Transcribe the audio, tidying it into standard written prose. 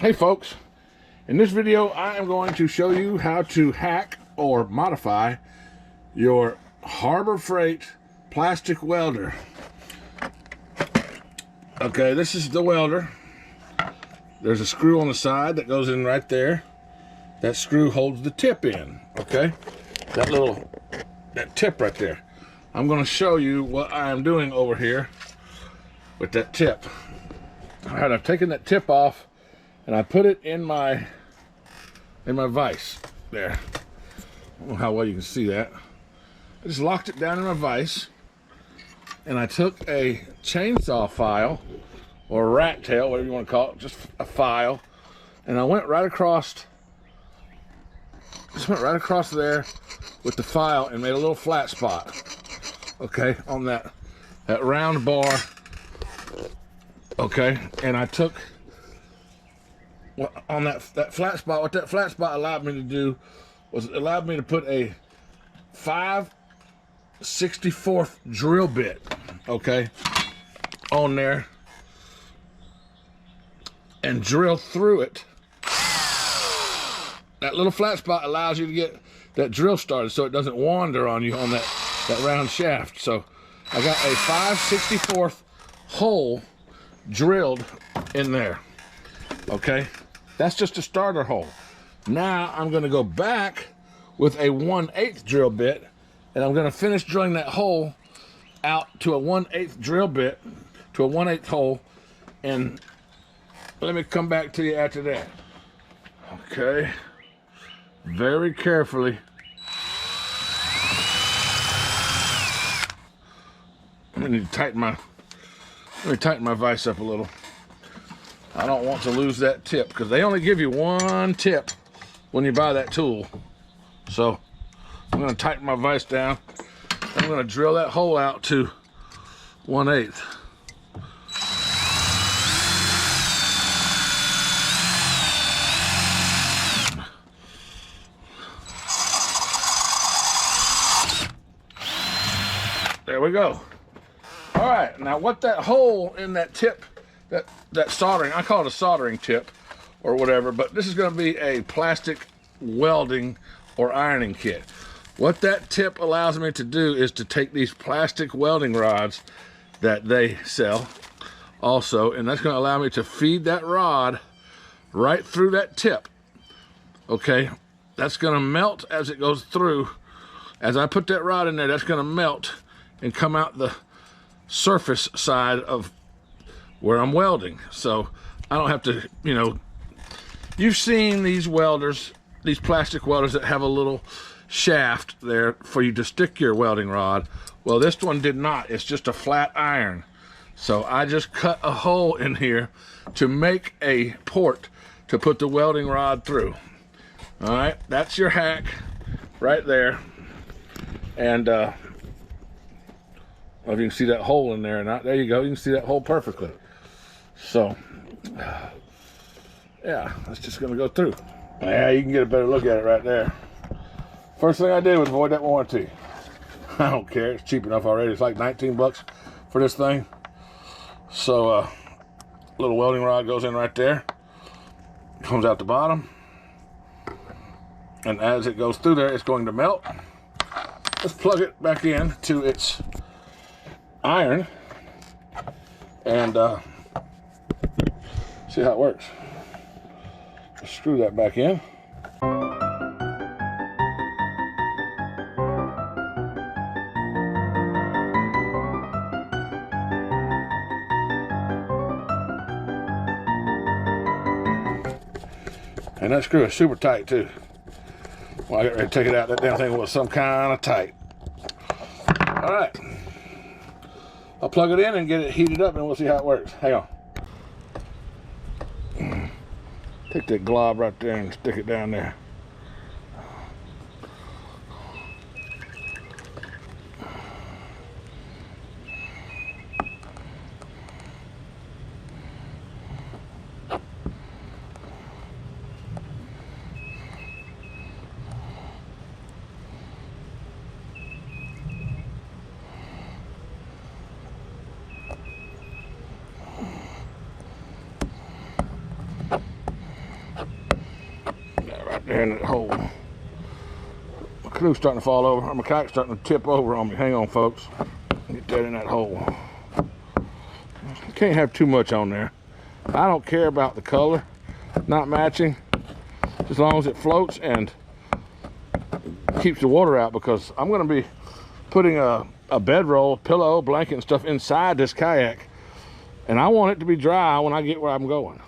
Hey folks, in this video I am going to show you how to hack or modify your Harbor Freight plastic welder. Okay, this is the welder. There's a screw on the side that goes in right there. That screw holds the tip in, okay? That tip right there. I'm going to show you what I am doing over here with that tip. All right, I've taken that tip off and I put it in my vise there. I don't know how well you can see that. I just locked it down in my vise, and I took a chainsaw file or a rat tail, whatever you want to call it, just a file, and I went right across there with the file and made a little flat spot, okay, on that round bar, okay. And I took on that flat spot. What that flat spot allowed me to do was it allowed me to put a 5/64 drill bit, okay, on there and drill through it. That little flat spot allows you to get that drill started so it doesn't wander on you on that round shaft. So I got a 5/64 hole drilled in there, okay. That's just a starter hole. Now I'm going to go back with a 1/8 drill bit, and I'm going to finish drilling that hole out to a 1/8 drill bit, to a 1/8 hole, and let me come back to you after that. Okay, very carefully. Let me tighten my vise up a little. I don't want to lose that tip because they only give you one tip when you buy that tool. So I'm going to tighten my vise down. I'm going to drill that hole out to 1/8. There we go. All right, now what that hole in that tip, that soldering, I call it a soldering tip or whatever, but this is going to be a plastic welding or ironing kit. What that tip allows me to do is to take these plastic welding rods that they sell also, and that's going to allow me to feed that rod right through that tip, okay. That's going to melt as it goes through. As I put that rod in there, that's going to melt and come out the surface side of where I'm welding, so I don't have to, you know, you've seen these welders, these plastic welders that have a little shaft there for you to stick your welding rod. Well, this one did not. It's just a flat iron. So I just cut a hole in here to make a port to put the welding rod through. All right, that's your hack right there. And I don't know if you can see that hole in there or not. There you go, you can see that hole perfectly. So yeah, that's just gonna go through. Yeah, you can get a better look at it right there. First thing I did was void that warranty. I don't care, it's cheap enough already. It's like 19 bucks for this thing. So little welding rod goes in right there, comes out the bottom, and as it goes through there, it's going to melt. Let's plug it back in to its iron and see how it works. Screw that back in. And that screw is super tight too. When I get ready to take it out, that damn thing was some kind of tight. All right, I'll plug it in and get it heated up and we'll see how it works. Hang on. Take that glob right there and stick it down there. there in that hole. My canoe's starting to fall over, or my kite's starting to tip over on me. Hang on, folks. Get that in that hole. Can't have too much on there. I don't care about the color not matching, as long as it floats and keeps the water out, because I'm going to be putting a bedroll, pillow, blanket, and stuff inside this kayak, and I want it to be dry when I get where I'm going.